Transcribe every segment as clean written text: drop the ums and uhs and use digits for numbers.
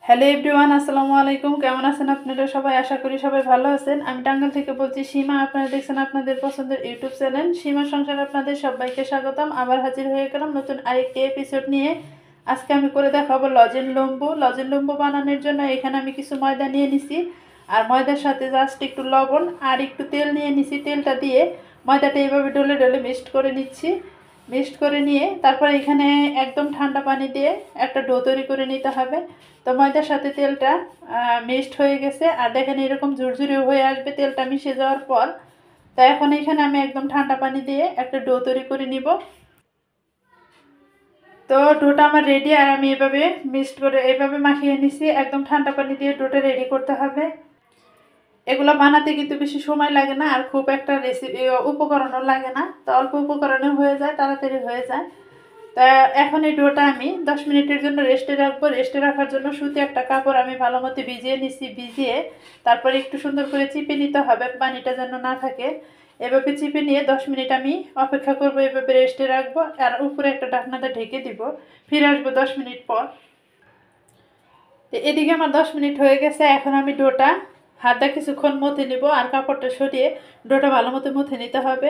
Hello everyone, আসসালামু আলাইকুম। কেমন আছেন আপনারা সবাই? আশা করি সবাই ভালো আছেন। আমি টাঙ্গাইল থেকে বলছি সীমা। আপনারা দেখছেন আপনাদের পছন্দের ইউটিউব চ্যানেল সীমা সংসার। আপনাদের সবাইকে স্বাগতম। আবার হাজির হয়ে গেলাম নতুন আরেকটি এপিসোড নিয়ে। আজকে আমি করে দেখাবো লজেন লম্বু। লজেন লম্বু বানানোর জন্য এখানে আমি কিছু ময়দা নিয়ে নিছি, আর ময়দার সাথে জাস্ট একটু লবণ আর একটু তেল নিয়ে নিছি। তেলটা দিয়ে ময়দাটা এইভাবে ডলে ডলে মিক্সড করে নিচ্ছি। মিক্সড করে নিয়ে তারপর এখানে একদম ঠান্ডা পানি দিয়ে একটা ডো তৈরি করে নিতে হবে। তো ময়দার সাথে তেলটা মিক্সড হয়ে গেছে, আর দেখেন এরকম ঝুরঝুরে হয়ে আসবে তেলটা মিশে যাওয়ার পর। তো এখন এখানে আমি একদম ঠান্ডা পানি দিয়ে একটা ডো তৈরি করে নিব। তো ডোটা আমার রেডি, আর আমি এভাবে মিক্সড করে এভাবে মাখিয়ে নিছি। একদম ঠান্ডা পানি দিয়ে ডোটা রেডি করতে হবে। এগুলো বানাতে কিন্তু বেশি সময় লাগে না, আর খুব একটা রেসিপি উপকরণও লাগে না। তো অল্প উপকরণে হয়ে যায়, তাড়াতাড়ি হয়ে যায়। তা এখন এই ডোটা আমি 10 মিনিটের জন্য রেস্টে রাখবো। রেস্টে রাখার জন্য সুতি একটা কাপড় আমি ভালো মতো ভিজিয়ে নিছি। ভিজিয়ে তারপরে একটু সুন্দর করে চিপে নিতে হবে, পানিটা যেন না থাকে। এভাবে চিপে নিয়ে 10 মিনিট আমি অপেক্ষা করব। এভাবে রেস্টে রাখবো, আর উপরে একটা ঢাকনাটা ঢেকে দিব। ফিরে আসবো 10 মিনিট পর। তো এদিকে আমার 10 মিনিট হয়ে গেছে। এখন আমি ডোটা হাতটা কিছুক্ষণ মথে নিব, আর কাপড়টা সরিয়ে ডোটা ভালো মতো মথে নিতে হবে।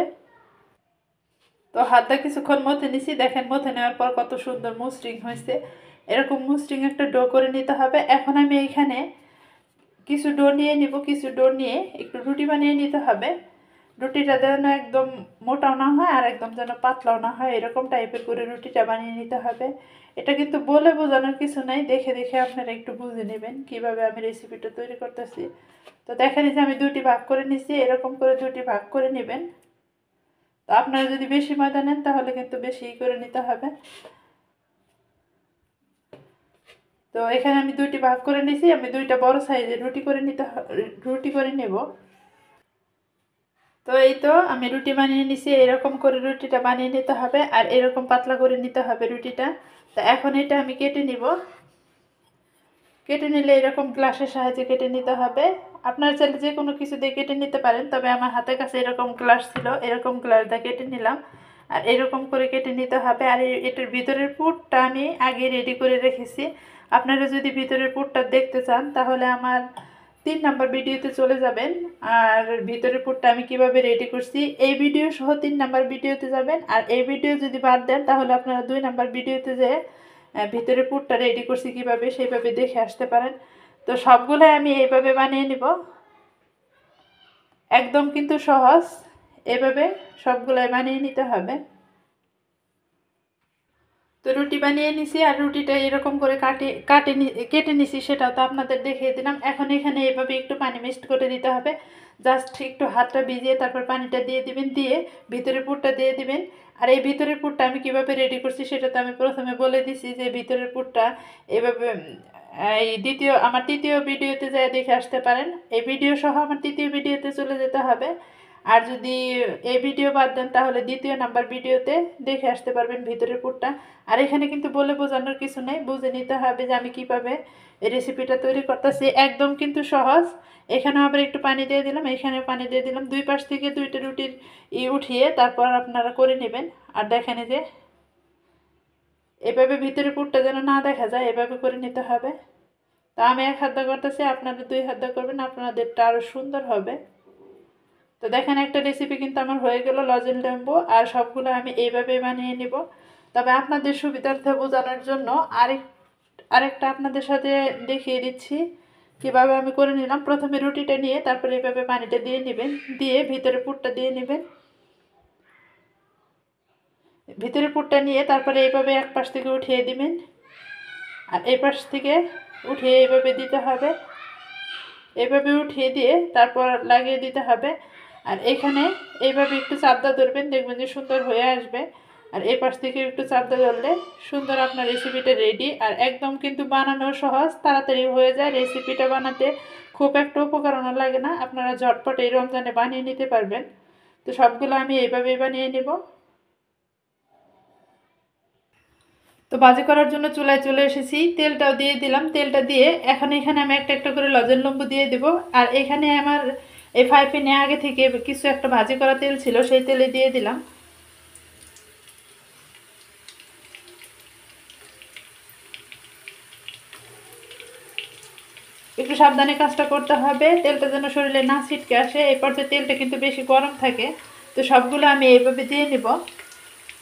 তো হাতটা কিছুক্ষণ মথে নিছি। দেখেন মথে নেওয়ার পর কত সুন্দর মসৃণ হয়েছে। এরকম মসৃণ একটা ডো করে নিতে হবে। এখন আমি এইখানে কিছু ডো নিয়ে নিব। কিছু ডো নিয়ে একটু রুটি বানিয়ে নিতে হবে। রুটিটা যেন একদম মোটাও না হয় আর একদম যেন পাতলাও না হয়, এরকম টাইপের করে রুটিটা বানিয়ে নিতে হবে। এটা কিন্তু বলে বোঝানোর কিছু নাই, দেখে দেখে আপনারা একটু বুঝে নেবেন কিভাবে আমি রেসিপিটা তৈরি করতেছি। তো দেখেন যে আমি দুটি ভাগ করে নিছি, এরকম করে দুটি ভাগ করে নেবেন। তো আপনারা যদি বেশি ময়দা নেন তাহলে কিন্তু বেশি করে নিতে হবে। তো এখানে আমি দুইটি ভাগ করে নিছি। আমি দুইটা বড় সাইজের রুটি করে নেব। তো এই তো আমি রুটি বানিয়ে নিছি। এরকম করে রুটিটা বানিয়ে নিতে হবে, আর এরকম পাতলা করে নিতে হবে রুটিটা। তো এখন এটা আমি কেটে নিব। কেটে নিলে এরকম গ্লাসের সাহায্যে কেটে নিতে হবে। আপনারা চাইলে যে কোনো কিছু দিয়ে কেটে নিতে পারেন, তবে আমার হাতের কাছে এরকম গ্লাস ছিল, এরকম গ্লাস দিয়ে কেটে নিলাম। আর এরকম করে কেটে নিতে হবে। আর এটার ভিতরের পুরটা আমি আগে রেডি করে রেখেছি। আপনারা যদি ভিতরের পুরটা দেখতে চান তাহলে আমার 3 নাম্বার ভিডিওতে চলে যাবেন। আর ভিতরের পুরটা আমি কিভাবে রেডি করছি এই ভিডিও সহ 3 নাম্বার ভিডিওতে যাবেন। আর এই ভিডিও যদি বাদ দেন তাহলে আপনারা 2 নাম্বার ভিডিওতে যেয়ে ভিতরে পুরটা রেডি করছি কিভাবে সেইভাবে দেখে আসতে পারেন। তো সবগুলো আমি এইভাবে বানিয়ে নিব। একদম কিন্তু সহজ, এভাবে সবগুলাই বানিয়ে নিতে হবে। তো রুটি বানিয়ে নিছি, আর রুটিটা এরকম করে কেটে নিছি, সেটাও তো আপনাদের দেখিয়ে দিলাম। এখন এখানে এভাবে একটু পানি মিক্সড করে দিতে হবে। জাস্ট একটু হাতটা ভিজিয়ে তারপর পানিটা দিয়ে দিবেন, দিয়ে ভিতরে পুরটা দিয়ে দিবেন। আর এই ভিতরের পুরটা আমি কিভাবে রেডি করছি সেটা তো আমি প্রথমে বলে দিছি, যে ভিতরের পুরটা এভাবে আমার তৃতীয় ভিডিওতে যা দেখে আসতে পারেন। এই ভিডিও সহ আমার তৃতীয় ভিডিওতে চলে যেতে হবে। আর যদি এই ভিডিও বাদ দেন তাহলে দ্বিতীয় নাম্বার ভিডিওতে দেখে আসতে পারবেন ভিতরের পুরটা। আর এখানে কিন্তু বলে বোঝানোর কিছু নেই, বুঝে নিতে হবে যে আমি কিভাবে এই রেসিপিটা তৈরি করতেছি। একদম কিন্তু সহজ। এখানে আবার একটু পানি দিয়ে দিলাম, এখানে পানি দিয়ে দিলাম। দুই পাশ থেকে দুইটা রুটির উঠিয়ে তারপর আপনারা করে নেবেন। আর দেখেন যে এভাবে ভিতরে পুরটা যেন না দেখা যায়, এভাবে করে নিতে হবে। তা আমি 1 হাত দিয়ে করতেছি, আপনারা 2 হাত দিয়ে করবেন, আপনাদেরটা আরও সুন্দর হবে। তো দেখেন একটা রেসিপি কিন্তু আমার হয়ে গেল লজেন লেম্বু। আর সবগুলো আমি এইভাবে বানিয়ে নিব। তবে আপনাদের সুবিধার্থে বোঝানোর জন্য আরেকটা আপনাদের সাথে দেখিয়ে দিচ্ছি কিভাবে আমি করে নিলাম। প্রথমে রুটিটা নিয়ে তারপরে এইভাবে পানিটা দিয়ে নেবেন, দিয়ে ভিতরে পুরটা দিয়ে নেবেন। ভিতরে পুরটা নিয়ে তারপরে এইভাবে এক পাশ থেকে উঠিয়ে দিবেন, আর এই পাশ থেকে উঠিয়ে এইভাবে দিতে হবে। এইভাবে উঠিয়ে দিয়ে তারপর লাগিয়ে দিতে হবে। আর এখানে এইভাবে একটু চাপদা ধরবেন, দেখবেন যে সুন্দর হয়ে আসবে। আর এই পাশ থেকে একটু চাপদা ধরলে সুন্দর আপনার রেসিপিটা রেডি। আর একদম কিন্তু বানানো সহজ, তাড়াতাড়ি হয়ে যায়। রেসিপিটা বানাতে খুব একটা উপকরণও লাগে না, আপনারা ঝটপট এই রমজানে বানিয়ে নিতে পারবেন। তো সবগুলো আমি এইভাবেই বানিয়ে নেব। তো ভাজি করার জন্য চুলায় চলে এসেছি, তেলটাও দিয়ে দিলাম। তেলটা দিয়ে এখন এখানে আমি একটা একটা করে লজেন লেবু দিয়ে দেব। আর এখানে আমার এই ফ্রাই প্যানে আগে থেকে কিছু একটা ভাজি করা তেল ছিল, সেই তেলে দিয়ে দিলাম। একটু সাবধানে কাজটা করতে হবে, তেলটা যেন শরীরে না ছিটকে আসে। এই পর্যায়ে তেলটা কিন্তু বেশি গরম থাকে। তো সবগুলো আমি এইভাবে দিয়ে নিব,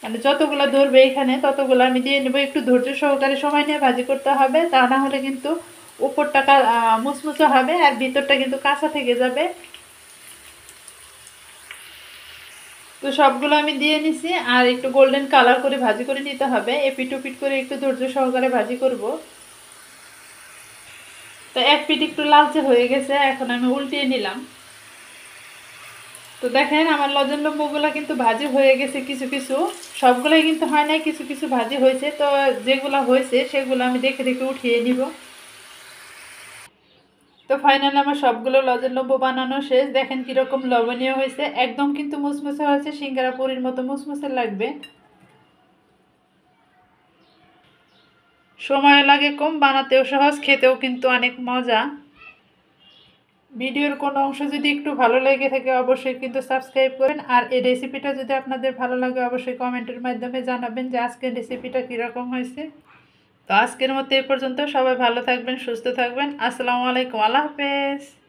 মানে যতগুলো ধরবে এখানে ততগুলো আমি দিয়ে নেব। একটু ধৈর্য সহকারে সময় নিয়ে ভাজি করতে হবে, তা না হলে কিন্তু উপরটা মুচমুচে হবে আর ভিতরটা কিন্তু কাঁচা থেকে যাবে। তো সবগুলো আমি দিয়ে নিছি, আর একটু গোল্ডেন কালার করে ভাজি করে নিতে হবে। এপিট ওপিট করে একটু ধৈর্য সহকারে ভাজি করব। তো এক পিঠ একটু লালচে হয়ে গেছে, এখন আমি উল্টিয়ে নিলাম। তো দেখেন আমার লজনলম্বগুলো কিন্তু ভাজি হয়ে গেছে কিছু কিছু, সবগুলোই কিন্তু হয় নাই, কিছু কিছু ভাজি হয়েছে। তো যেগুলো হয়েছে সেগুলো আমি দেখে দেখে উঠিয়ে নিব। তো ফাইনালি আমার সবগুলো লজনলম্ব বানানো শেষ। দেখেন কীরকম লবণীয় হয়েছে, একদম কিন্তু মুসমুসে হয়েছে, সিঙ্গারা পুরির মতো মুসমুসে লাগবে। সময় লাগে কম, বানাতেও সহজ, খেতেও কিন্তু অনেক মজা। ভিডিওর কোনো অংশ যদি একটু ভালো লেগে থাকে অবশ্যই কিন্তু সাবস্ক্রাইব করেন। আর এই রেসিপিটা যদি আপনাদের ভালো লাগে অবশ্যই কমেন্টের মাধ্যমে জানাবেন যে আজকের রেসিপিটা কীরকম হয়েছে। তো আজকের মতো এ পর্যন্ত, সবাই ভালো থাকবেন, সুস্থ থাকবেন। আসসালামু আলাইকুম, আল্লাহ হাফেজ।